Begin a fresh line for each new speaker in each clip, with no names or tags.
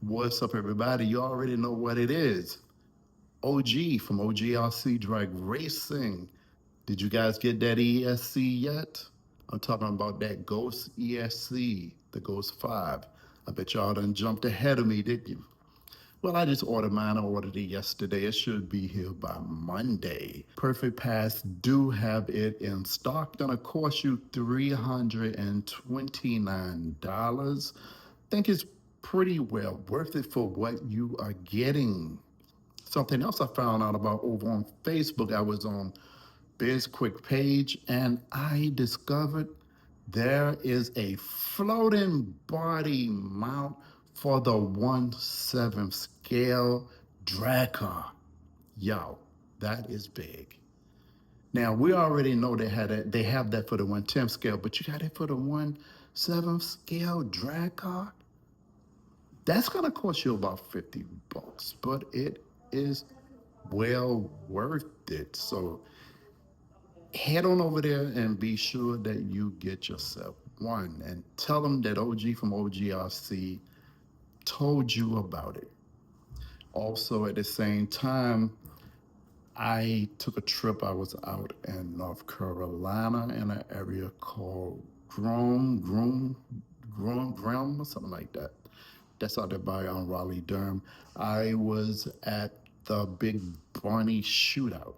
What's up, everybody? You already know what it is. OG from OGRC Drag Racing. Did you guys get that ESC yet? I'm talking about that Ghost ESC, the Ghost 5. I bet y'all done jumped ahead of me, didn't you? Well, I just ordered mine. I ordered it yesterday. It should be here by Monday. Perfect Pass do have it in stock. Gonna cost you $329. Think it's pretty well worth it for what you are getting. Something else I found out about over on Facebook, I was on Biz Quick page and I discovered there is a floating body mount for the 1/7 scale drag car. Yo, that is big. Now we already know they have that for the 1/10 scale, but you got it for the 1/7 scale drag car? That's gonna cost you about $50, but it is well worth it. So head on over there and be sure that you get yourself one and tell them that OG from OGRC told you about it. Also, at the same time, I took a trip. I was out in North Carolina in an area called Groom, or something like that. That's out there by Raleigh, Durham. I was at the Big Barney Shootout,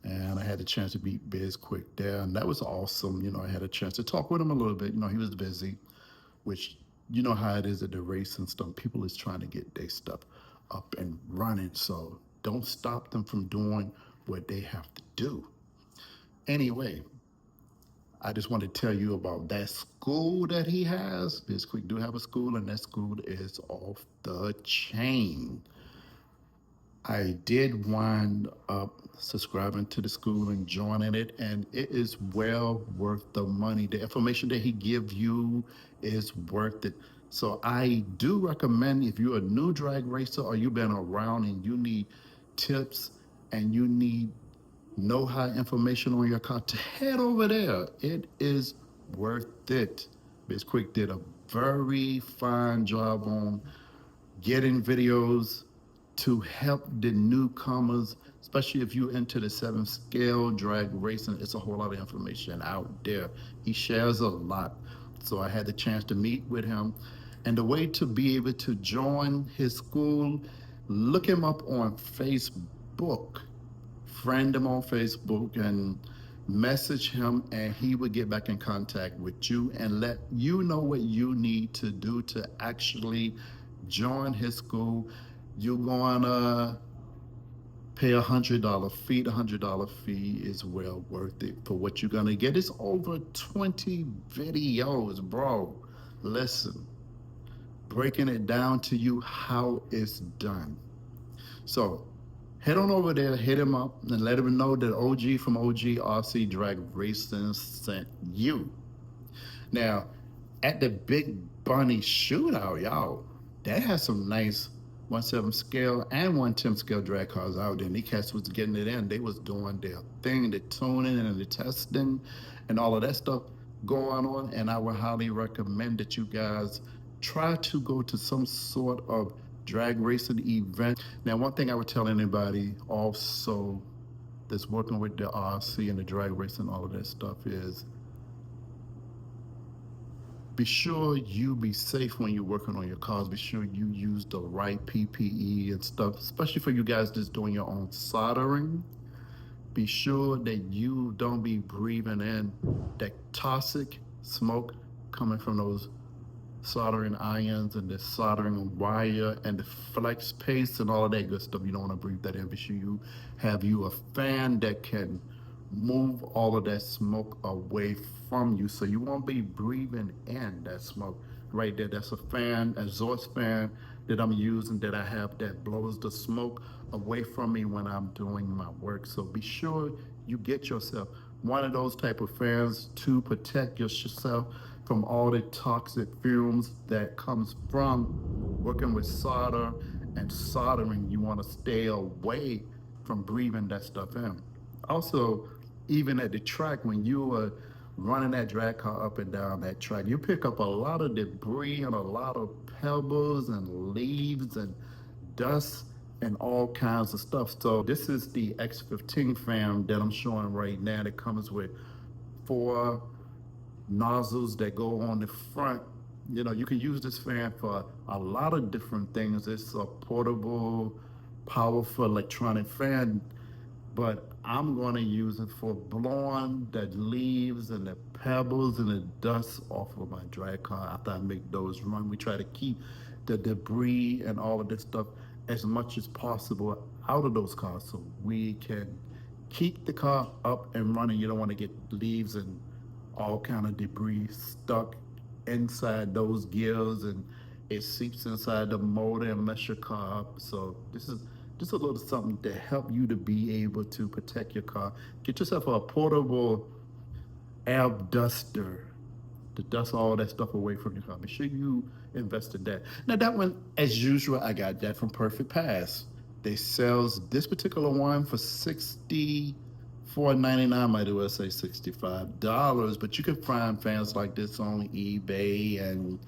and I had the chance to meet Biz Quick there, and that was awesome. I had a chance to talk with him a little bit. He was busy, which you know how it is at the race and stuff. People is trying to get their stuff up and running, so don't stop them from doing what they have to do. Anyway, I just want to tell you about that school that he has. Biz Quick do have a school, and that school is off the chain. I did wind up subscribing to the school and joining it, and it is well worth the money. The information that he gives you is worth it. So I do recommend, if you're a new drag racer or you've been around and you need tips and you need know-how information on your car, to head over there. It is worth it. Biz Quick did a very fine job on getting videos to help the newcomers, especially if you're into the 7 scale drag racing. It's a whole lot of information out there. He shares a lot. So I had the chance to meet with him. And the way to be able to join his school, look him up on Facebook. Friend him on Facebook and message him, and he would get back in contact with you and let you know what you need to do to actually join his school. You're going to pay $100 fee. The $100 fee is well worth it for what you're going to get. It's over 20 videos, bro. Listen, breaking it down to you how it's done. So head on over there, hit him up, and let him know that OG from OGRC Drag Racing sent you. Now, at the Big Bunny Shootout, y'all, that has some nice 1/7 scale and 1/10 scale drag cars out there. And these cats was getting it in. They was doing their thing, the tuning and the testing and all of that stuff going on. And I would highly recommend that you guys try to go to some sort of drag racing event. Now, one thing I would tell anybody also that's working with the RC and the drag racing, all of that stuff, is be sure you be safe when you're working on your cars. Be sure you use the right PPE and stuff, especially for you guys that's doing your own soldering. Be sure that you don't be breathing in that toxic smoke coming from those soldering irons and the soldering wire and the flex paste and all of that good stuff. You don't want to breathe that in. Be sure you have a fan that can move all of that smoke away from you, so you won't be breathing in that smoke. Right there, that's a fan, exhaust fan that I'm using, that I have, that blows the smoke away from me when I'm doing my work. So be sure you get yourself one of those type of fans to protect yourself from all the toxic fumes that comes from working with solder and soldering. You want to stay away from breathing that stuff in. Also, even at the track, when you are running that drag car up and down that track, you pick up a lot of debris and a lot of pebbles and leaves and dust and all kinds of stuff. So this is the X15 fan that I'm showing right now that comes with 4 nozzles that go on the front. You know, you can use this fan for a lot of different things. It's a portable, powerful electronic fan, but I'm going to use it for blowing the leaves and the pebbles and the dust off of my drag car after I make those run. We try to keep the debris and all of this stuff as much as possible out of those cars so we can keep the car up and running. You don't want to get leaves and all kind of debris stuck inside those gears, and it seeps inside the motor and mess your car up. So this is just a little something to help you to be able to protect your car. Get yourself a portable air duster to dust all that stuff away from your car. Make sure you invest in that. Now that one, as usual, I got that from Perfect Pass. They sells this particular one for $64.99. Might as well say $65. But you can find fans like this on eBay and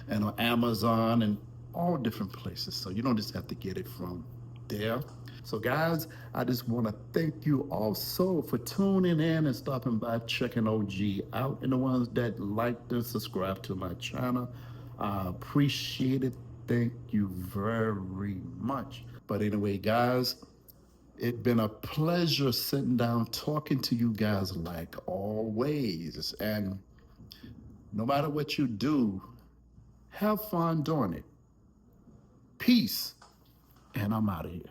on Amazon and all different places. So you don't just have to get it from there. So, guys, I just want to thank you also for tuning in and stopping by, checking OG out, and the ones that liked and subscribe to my channel. I appreciate it. Thank you very much. But anyway, guys, it's been a pleasure sitting down talking to you guys like always. And no matter what you do, have fun doing it. Peace. And I'm out of here.